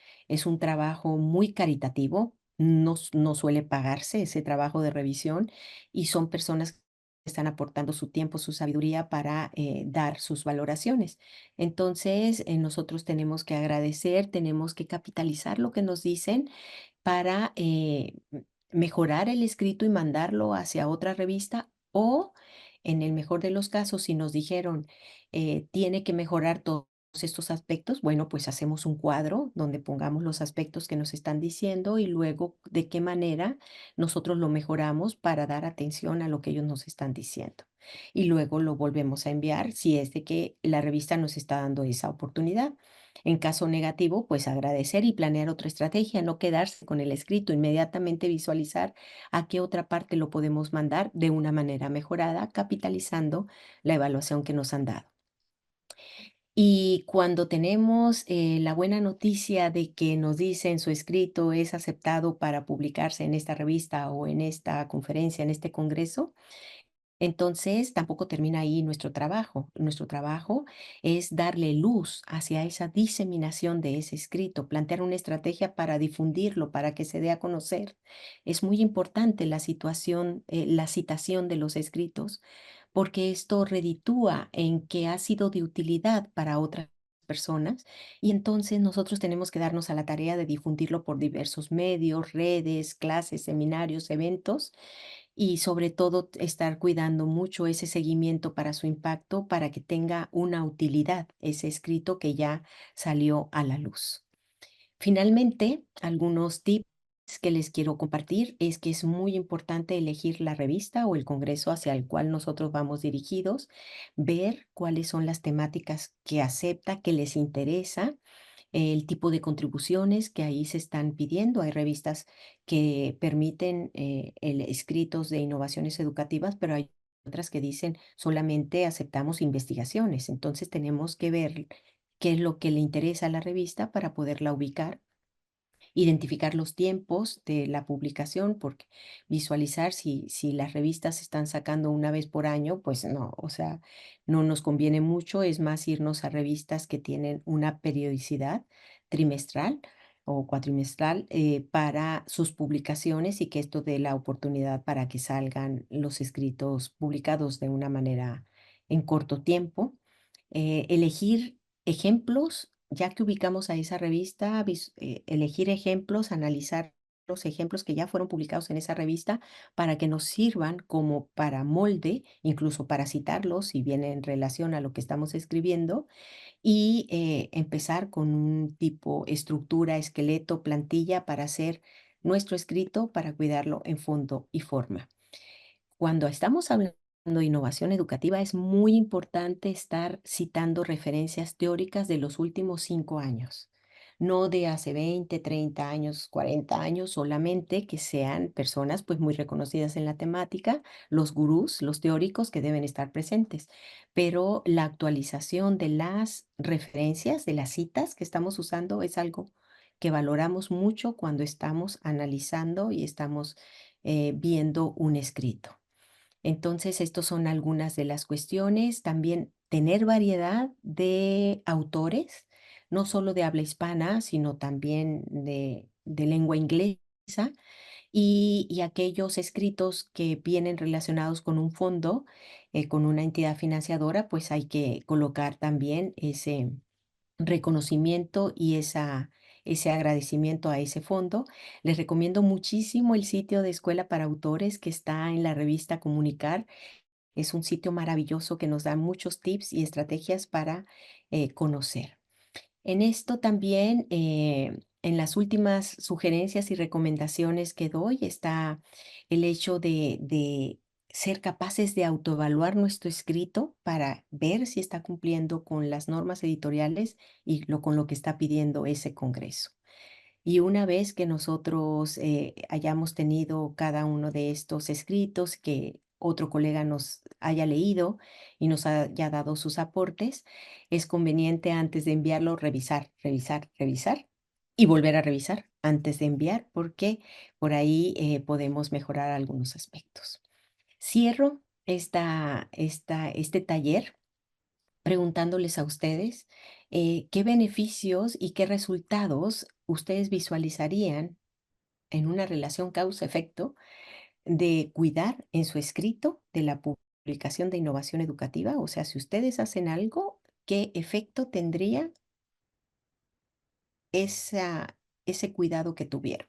un trabajo muy caritativo. No suele pagarse ese trabajo de revisión y son personas que están aportando su tiempo, su sabiduría para dar sus valoraciones. Entonces, nosotros tenemos que agradecer, tenemos que capitalizar lo que nos dicen para mejorar el escrito y mandarlo hacia otra revista o, en el mejor de los casos, si nos dijeron tiene que mejorar todos estos aspectos, bueno, pues hacemos un cuadro donde pongamos los aspectos que nos están diciendo y luego de qué manera nosotros lo mejoramos para dar atención a lo que ellos nos están diciendo. Y luego lo volvemos a enviar si es de que la revista nos está dando esa oportunidad. En caso negativo, pues agradecer y planear otra estrategia, no quedarse con el escrito, inmediatamente visualizar a qué otra parte lo podemos mandar de una manera mejorada, capitalizando la evaluación que nos han dado. Y cuando tenemos la buena noticia de que nos dicen su escrito es aceptado para publicarse en esta revista o en esta conferencia, en este congreso, entonces, tampoco termina ahí nuestro trabajo. Nuestro trabajo es darle luz hacia esa diseminación de ese escrito, plantear una estrategia para difundirlo, para que se dé a conocer. Es muy importante la situación, la citación de los escritos, porque esto reditúa en que ha sido de utilidad para otras personas y entonces nosotros tenemos que darnos a la tarea de difundirlo por diversos medios, redes, clases, seminarios, eventos y sobre todo estar cuidando mucho ese seguimiento para su impacto, para que tenga una utilidad ese escrito que ya salió a la luz. Finalmente, algunos tips que les quiero compartir es que es muy importante elegir la revista o el congreso hacia el cual nosotros vamos dirigidos, ver cuáles son las temáticas que acepta, que les interesa, el tipo de contribuciones que ahí se están pidiendo. Hay revistas que permiten escritos de innovaciones educativas, pero hay otras que dicen solamente aceptamos investigaciones. Entonces tenemos que ver qué es lo que le interesa a la revista para poderla ubicar, identificar los tiempos de la publicación, porque visualizar si las revistas se están sacando una vez por año, pues no, o sea, no nos conviene mucho, es más irnos a revistas que tienen una periodicidad trimestral o cuatrimestral para sus publicaciones y que esto dé la oportunidad para que salgan los escritos publicados de una manera en corto tiempo. Elegir ejemplos, ya que ubicamos a esa revista, elegir ejemplos, analizar los ejemplos que ya fueron publicados en esa revista para que nos sirvan como para molde, incluso para citarlos si viene en relación a lo que estamos escribiendo, y empezar con un tipo estructura, esqueleto, plantilla para hacer nuestro escrito para cuidarlo en fondo y forma. Cuando estamos hablando de innovación educativa, es muy importante estar citando referencias teóricas de los últimos 5 años, no de hace 20, 30 años, 40 años, solamente que sean personas pues muy reconocidas en la temática, los gurús, los teóricos que deben estar presentes. Pero la actualización de las referencias, de las citas que estamos usando es algo que valoramos mucho cuando estamos analizando y estamos viendo un escrito. Entonces, estos son algunas de las cuestiones. También tener variedad de autores, no solo de habla hispana, sino también de lengua inglesa y aquellos escritos que vienen relacionados con un fondo, con una entidad financiadora, pues hay que colocar también ese reconocimiento y ese agradecimiento a ese fondo. Les recomiendo muchísimo el sitio de Escuela para Autores que está en la revista Comunicar. Es un sitio maravilloso que nos da muchos tips y estrategias para conocer. En esto también, en las últimas sugerencias y recomendaciones que doy está el hecho de ser capaces de autoevaluar nuestro escrito para ver si está cumpliendo con las normas editoriales y con lo que está pidiendo ese congreso. Y una vez que nosotros hayamos tenido cada uno de estos escritos, que otro colega nos haya leído y nos haya dado sus aportes, es conveniente antes de enviarlo revisar, revisar, revisar y volver a revisar antes de enviar, porque por ahí podemos mejorar algunos aspectos. Cierro este taller preguntándoles a ustedes qué beneficios y qué resultados ustedes visualizarían en una relación causa-efecto de cuidar en su escrito de la publicación de innovación educativa. O sea, si ustedes hacen algo, ¿qué efecto tendría ese cuidado que tuvieron?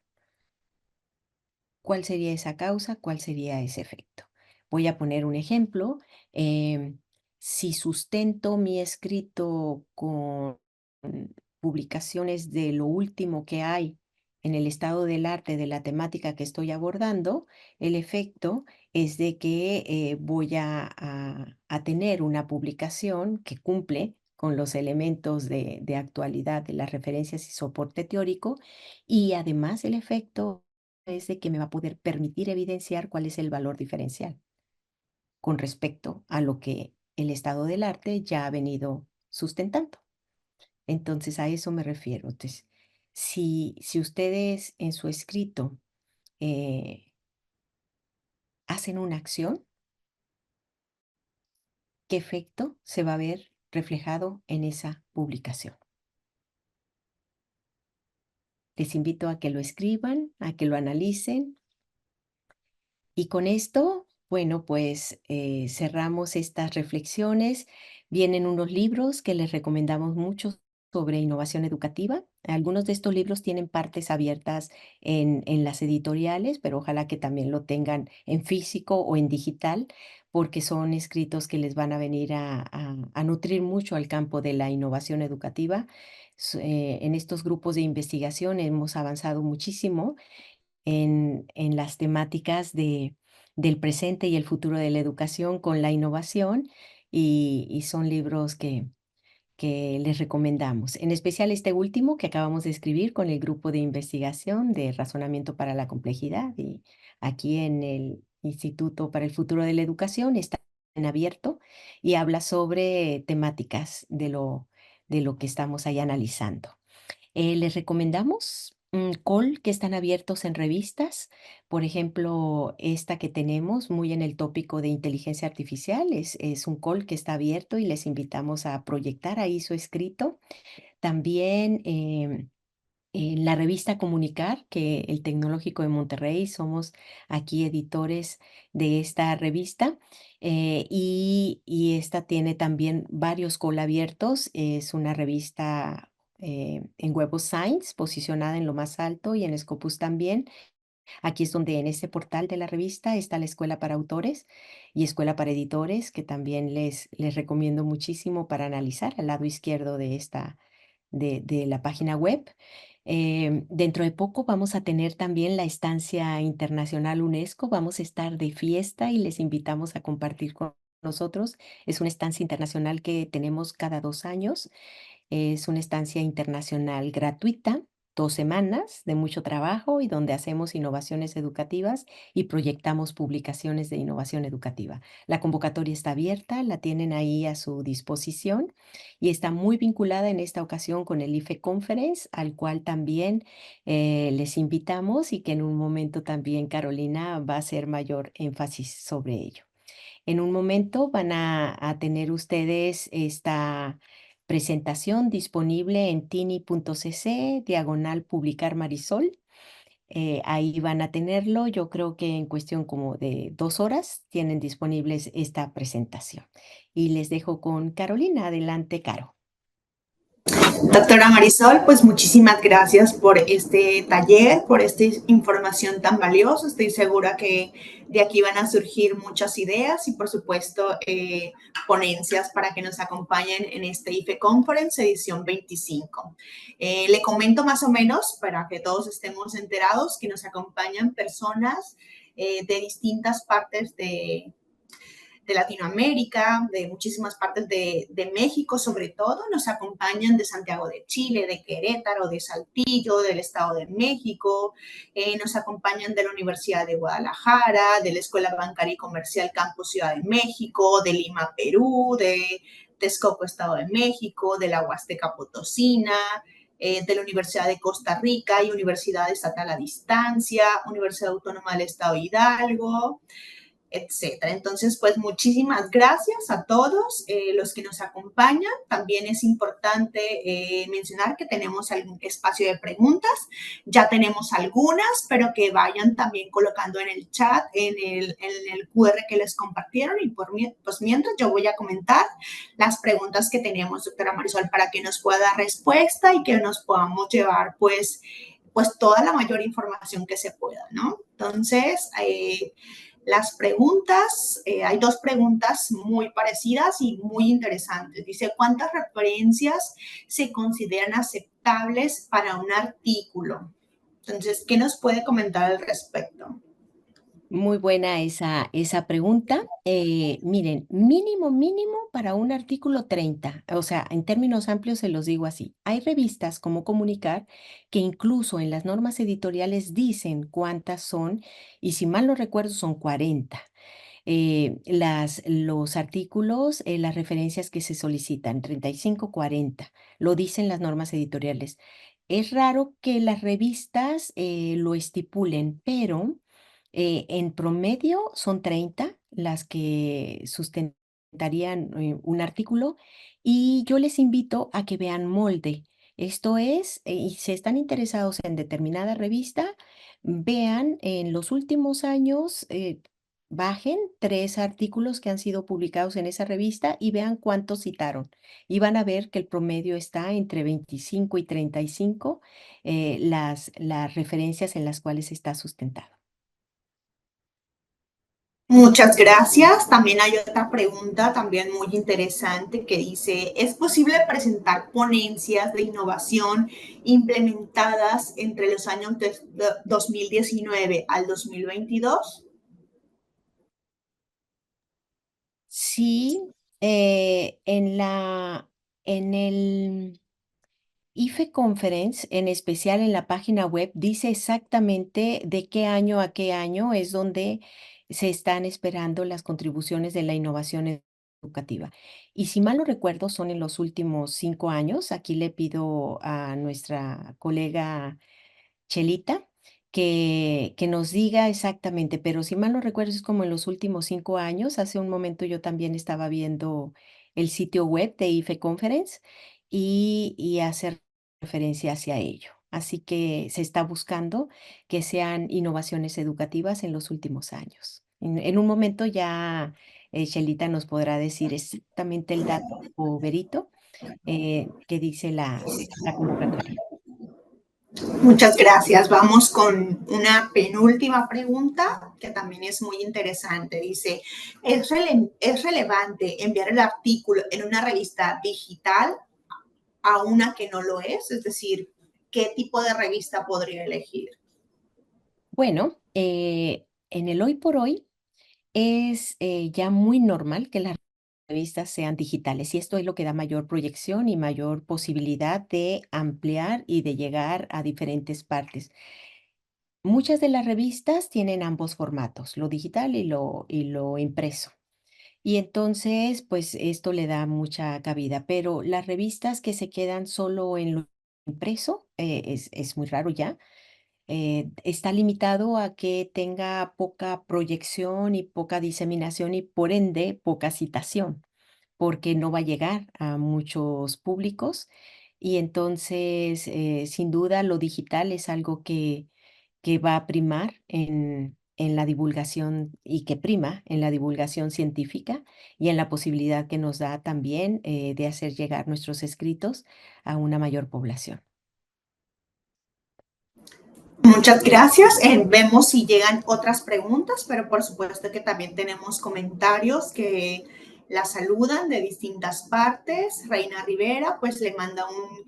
¿Cuál sería esa causa? ¿Cuál sería ese efecto? Voy a poner un ejemplo. em, si sustento mi escrito con publicaciones de lo último que hay en el estado del arte de la temática que estoy abordando, el efecto es de que voy a tener una publicación que cumple con los elementos de actualidad de las referencias y soporte teórico, y además el efecto es de que me va a poder permitir evidenciar cuál es el valor diferencial con respecto a lo que el estado del arte ya ha venido sustentando. Entonces, a eso me refiero. Entonces, si ustedes en su escrito eh, hacen una acción, ¿qué efecto se va a ver reflejado en esa publicación? Les invito a que lo escriban, a que lo analicen. Y con esto, bueno, pues cerramos estas reflexiones. Vienen unos libros que les recomendamos mucho sobre innovación educativa. Algunos de estos libros tienen partes abiertas en las editoriales, pero ojalá que también lo tengan en físico o en digital, porque son escritos que les van a venir a nutrir mucho al campo de la innovación educativa. En estos grupos de investigación hemos avanzado muchísimo en las temáticas del presente y el futuro de la educación con la innovación, y son libros que les recomendamos. En especial este último que acabamos de escribir con el grupo de investigación de razonamiento para la complejidad, y aquí en el Instituto para el Futuro de la Educación está en abierto y habla sobre temáticas de lo que estamos ahí analizando. Les recomendamos call que están abiertos en revistas. Por ejemplo, esta que tenemos muy en el tópico de inteligencia artificial es un call que está abierto y les invitamos a proyectar ahí su escrito. También en la revista Comunicar, que el Tecnológico de Monterrey somos aquí editores de esta revista, y esta tiene también varios call abiertos. Es una revista en Web of Science, posicionada en lo más alto, y en Scopus también. Aquí es donde en este portal de la revista está la Escuela para Autores y Escuela para Editores, que también les recomiendo muchísimo para analizar al lado izquierdo de la página web. Dentro de poco vamos a tener también la estancia internacional UNESCO. Vamos a estar de fiesta y les invitamos a compartir con nosotros. Es una estancia internacional que tenemos cada 2 años. Es una estancia internacional gratuita, 2 semanas de mucho trabajo, y donde hacemos innovaciones educativas y proyectamos publicaciones de innovación educativa. La convocatoria está abierta, la tienen ahí a su disposición, y está muy vinculada en esta ocasión con el IFE Conference, al cual también les invitamos, y que en un momento también Carolina va a hacer mayor énfasis sobre ello. En un momento van a tener ustedes esta presentación disponible en tini.cc, / Marisol. Ahí van a tenerlo. Yo creo que en cuestión como de 2 horas tienen disponibles esta presentación. Y les dejo con Carolina. Adelante, Caro. Doctora Marisol, pues muchísimas gracias por este taller, por esta información tan valiosa. Estoy segura que de aquí van a surgir muchas ideas y, por supuesto, ponencias para que nos acompañen en este IFE Conference edición 25. Le comento más o menos, para que todos estemos enterados, que nos acompañan personas de distintas partes de Latinoamérica, de muchísimas partes de México, sobre todo, nos acompañan de Santiago de Chile, de Querétaro, de Saltillo, del Estado de México, nos acompañan de la Universidad de Guadalajara, de la Escuela Bancaria y Comercial Campus Ciudad de México, de Lima, Perú, de Texcoco, Estado de México, de la Huasteca Potosina, de la Universidad de Costa Rica y Universidad Estatal a Distancia, Universidad Autónoma del Estado de Hidalgo, etcétera. Entonces, pues muchísimas gracias a todos los que nos acompañan. También es importante mencionar que tenemos algún espacio de preguntas. Ya tenemos algunas, pero que vayan también colocando en el chat, en el QR que les compartieron. Y pues mientras yo voy a comentar las preguntas que tenemos, doctora Marisol, para que nos pueda dar respuesta y que nos podamos llevar pues toda la mayor información que se pueda, ¿no? Entonces, las preguntas, hay dos preguntas muy parecidas y muy interesantes. Dice, ¿cuántas referencias se consideran aceptables para un artículo? Entonces, ¿qué nos puede comentar al respecto? Muy buena esa pregunta. Miren, mínimo para un artículo 30. O sea, en términos amplios se los digo así. Hay revistas como Comunicar que incluso en las normas editoriales dicen cuántas son, y si mal no recuerdo son 40. Los artículos, las referencias que se solicitan, 35, 40, lo dicen las normas editoriales. Es raro que las revistas lo estipulen, pero en promedio son 30 las que sustentarían un artículo, y yo les invito a que vean Molde. Esto es, y si están interesados en determinada revista, vean en los últimos años, bajen 3 artículos que han sido publicados en esa revista y vean cuántos citaron. Y van a ver que el promedio está entre 25 y 35, las referencias en las cuales está sustentado. Muchas gracias. También hay otra pregunta también muy interesante que dice, ¿es posible presentar ponencias de innovación implementadas entre los años de 2019 al 2022? Sí, en el IFE Conference, en especial en la página web, dice exactamente de qué año a qué año es donde se están esperando las contribuciones de la innovación educativa. Y si mal no recuerdo, son en los últimos 5 años. Aquí le pido a nuestra colega Chelita que nos diga exactamente, pero si mal no recuerdo es como en los últimos 5 años. Hace un momento yo también estaba viendo el sitio web de IFE Conference y hacer referencia hacia ello. Así que se está buscando que sean innovaciones educativas en los últimos años. En un momento ya Chelita nos podrá decir exactamente el dato o verito que dice la convocatoria. Muchas gracias. Vamos con una penúltima pregunta que también es muy interesante. Dice, ¿es relevante enviar el artículo en una revista digital a una que no lo es? Es decir, ¿qué tipo de revista podría elegir? Bueno, en el hoy por hoy es ya muy normal que las revistas sean digitales, y esto es lo que da mayor proyección y mayor posibilidad de ampliar y de llegar a diferentes partes. Muchas de las revistas tienen ambos formatos, lo digital y lo impreso. Y entonces, pues esto le da mucha cabida, pero las revistas que se quedan solo en lo impreso, es muy raro ya. Está limitado a que tenga poca proyección y poca diseminación y por ende poca citación, porque no va a llegar a muchos públicos. Y entonces, sin duda, lo digital es algo que va a primar en la divulgación y que prima en la divulgación científica y en la posibilidad que nos da también de hacer llegar nuestros escritos a una mayor población. Muchas gracias. Vemos si llegan otras preguntas, pero por supuesto que también tenemos comentarios que la saludan de distintas partes. Reina Rivera, pues le manda un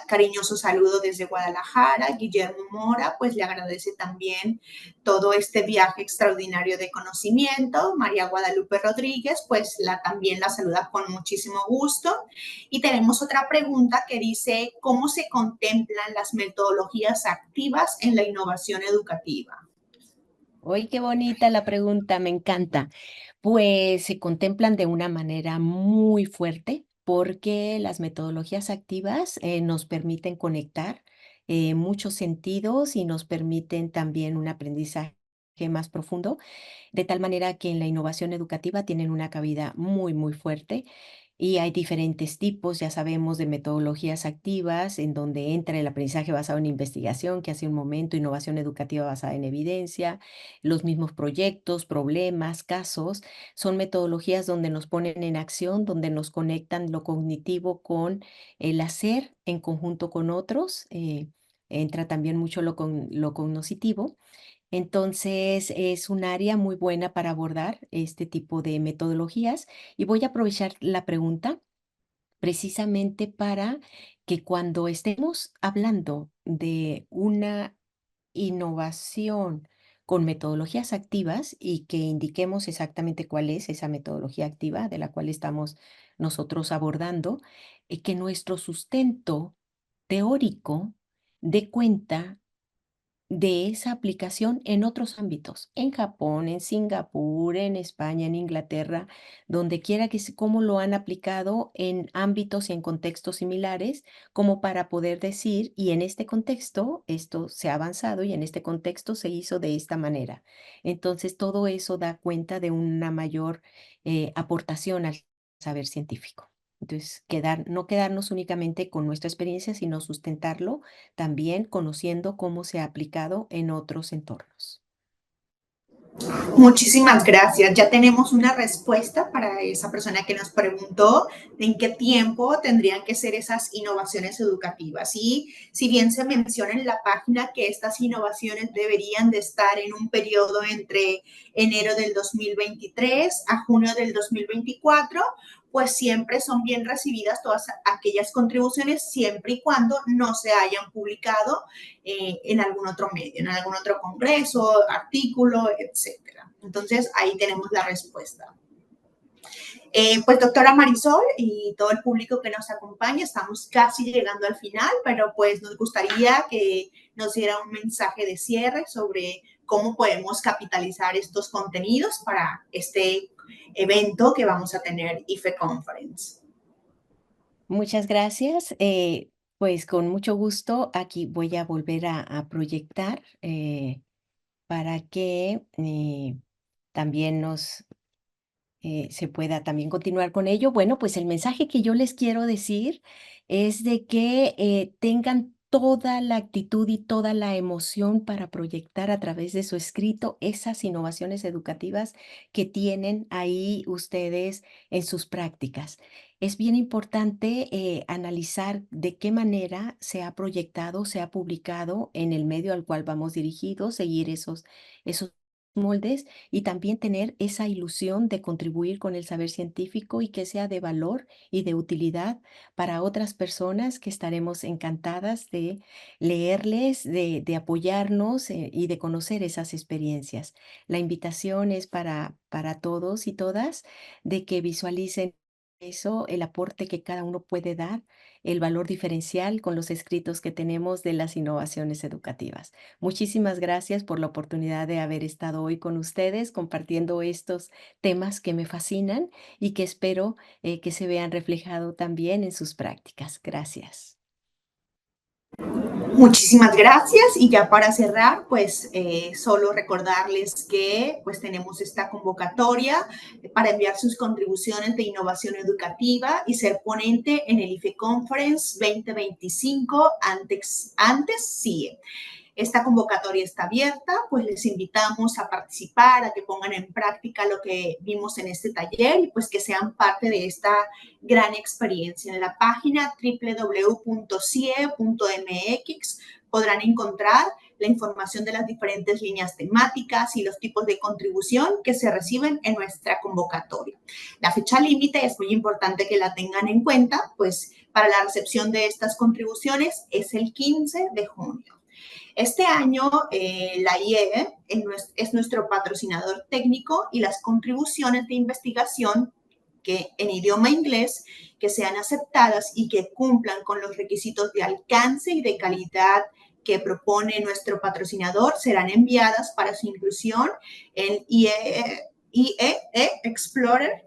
cariñoso saludo desde Guadalajara. Guillermo Mora, pues le agradece también todo este viaje extraordinario de conocimiento. María Guadalupe Rodríguez, pues también la saluda con muchísimo gusto. Y tenemos otra pregunta que dice, ¿cómo se contemplan las metodologías activas en la innovación educativa? ¡Uy, qué bonita la pregunta! Me encanta. Pues se contemplan de una manera muy fuerte porque las metodologías activas nos permiten conectar muchos sentidos y nos permiten también un aprendizaje más profundo, de tal manera que en la innovación educativa tienen una cabida muy, muy fuerte. Y hay diferentes tipos, ya sabemos, de metodologías activas, en donde entra el aprendizaje basado en investigación, que hace un momento, innovación educativa basada en evidencia, los mismos proyectos, problemas, casos, son metodologías donde nos ponen en acción, donde nos conectan lo cognitivo con el hacer en conjunto con otros. Entra también mucho lo cognoscitivo. Entonces, es un área muy buena para abordar este tipo de metodologías y voy a aprovechar la pregunta precisamente para que cuando estemos hablando de una innovación con metodologías activas y que indiquemos exactamente cuál es esa metodología activa de la cual estamos nosotros abordando, que nuestro sustento teórico dé cuenta de esa aplicación en otros ámbitos, en Japón, en Singapur, en España, en Inglaterra, donde quiera que cómo lo han aplicado en ámbitos y en contextos similares, como para poder decir, y en este contexto esto se ha avanzado y en este contexto se hizo de esta manera. Entonces, todo eso da cuenta de una mayor aportación al saber científico. Entonces, no quedarnos únicamente con nuestra experiencia, sino sustentarlo también conociendo cómo se ha aplicado en otros entornos. Muchísimas gracias. Ya tenemos una respuesta para esa persona que nos preguntó en qué tiempo tendrían que ser esas innovaciones educativas. Y si bien se menciona en la página que estas innovaciones deberían de estar en un periodo entre enero del 2023 a junio del 2024, pues siempre son bien recibidas todas aquellas contribuciones siempre y cuando no se hayan publicado en algún otro medio, en algún otro congreso, artículo, etcétera. Entonces, ahí tenemos la respuesta. Pues doctora Marisol y todo el público que nos acompaña, estamos casi llegando al final, pero pues nos gustaría que nos diera un mensaje de cierre sobre cómo podemos capitalizar estos contenidos para este evento que vamos a tener IFE Conference. Muchas gracias. Pues con mucho gusto aquí voy a volver a proyectar para que también se pueda también continuar con ello. Bueno, pues el mensaje que yo les quiero decir es de que tengan toda la actitud y toda la emoción para proyectar a través de su escrito esas innovaciones educativas que tienen ahí ustedes en sus prácticas. Es bien importante analizar de qué manera se ha proyectado, se ha publicado en el medio al cual vamos dirigidos, seguir esos moldes y también tener esa ilusión de contribuir con el saber científico y que sea de valor y de utilidad para otras personas que estaremos encantadas de leerles, de apoyarnos y de conocer esas experiencias. La invitación es para todos y todas de que visualicen eso, el aporte que cada uno puede dar, el valor diferencial con los escritos que tenemos de las innovaciones educativas. Muchísimas gracias por la oportunidad de haber estado hoy con ustedes compartiendo estos temas que me fascinan y que espero que se vean reflejados también en sus prácticas. Gracias. Muchísimas gracias y ya para cerrar, pues solo recordarles que pues tenemos esta convocatoria para enviar sus contribuciones de innovación educativa y ser ponente en el IFE Conference 2025 antes CIE. Esta convocatoria está abierta, pues les invitamos a participar, a que pongan en práctica lo que vimos en este taller y pues que sean parte de esta gran experiencia. En la página www.cie.mx podrán encontrar la información de las diferentes líneas temáticas y los tipos de contribución que se reciben en nuestra convocatoria. La fecha límite es muy importante que la tengan en cuenta, pues para la recepción de estas contribuciones es el 15 de junio. Este año la IE es nuestro patrocinador técnico y las contribuciones de investigación que en idioma inglés que sean aceptadas y que cumplan con los requisitos de alcance y de calidad que propone nuestro patrocinador serán enviadas para su inclusión en IEE Explorer.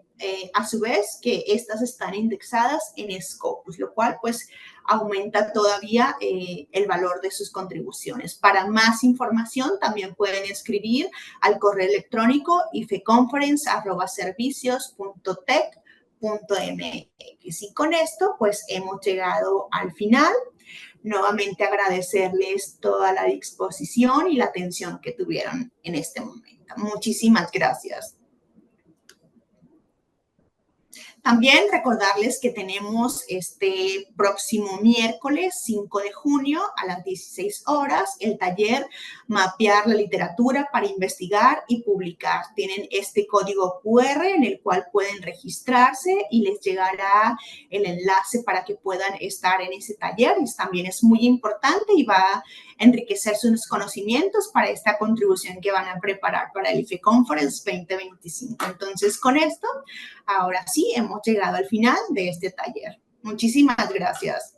A su vez que estas están indexadas en Scopus, lo cual pues aumenta todavía el valor de sus contribuciones. Para más información también pueden escribir al correo electrónico ifeconference@servicios.tec.mx. Y con esto pues hemos llegado al final. Nuevamente agradecerles toda la disposición y la atención que tuvieron en este momento. Muchísimas gracias. También recordarles que tenemos este próximo miércoles 5 de junio a las 16 horas el taller Mapear la literatura para investigar y publicar. Tienen este código QR en el cual pueden registrarse y les llegará el enlace para que puedan estar en ese taller. Y también es muy importante y va a enriquecer sus conocimientos para esta contribución que van a preparar para el IFE Conference 2025. Entonces, con esto, ahora sí, hemos llegado al final de este taller. Muchísimas gracias.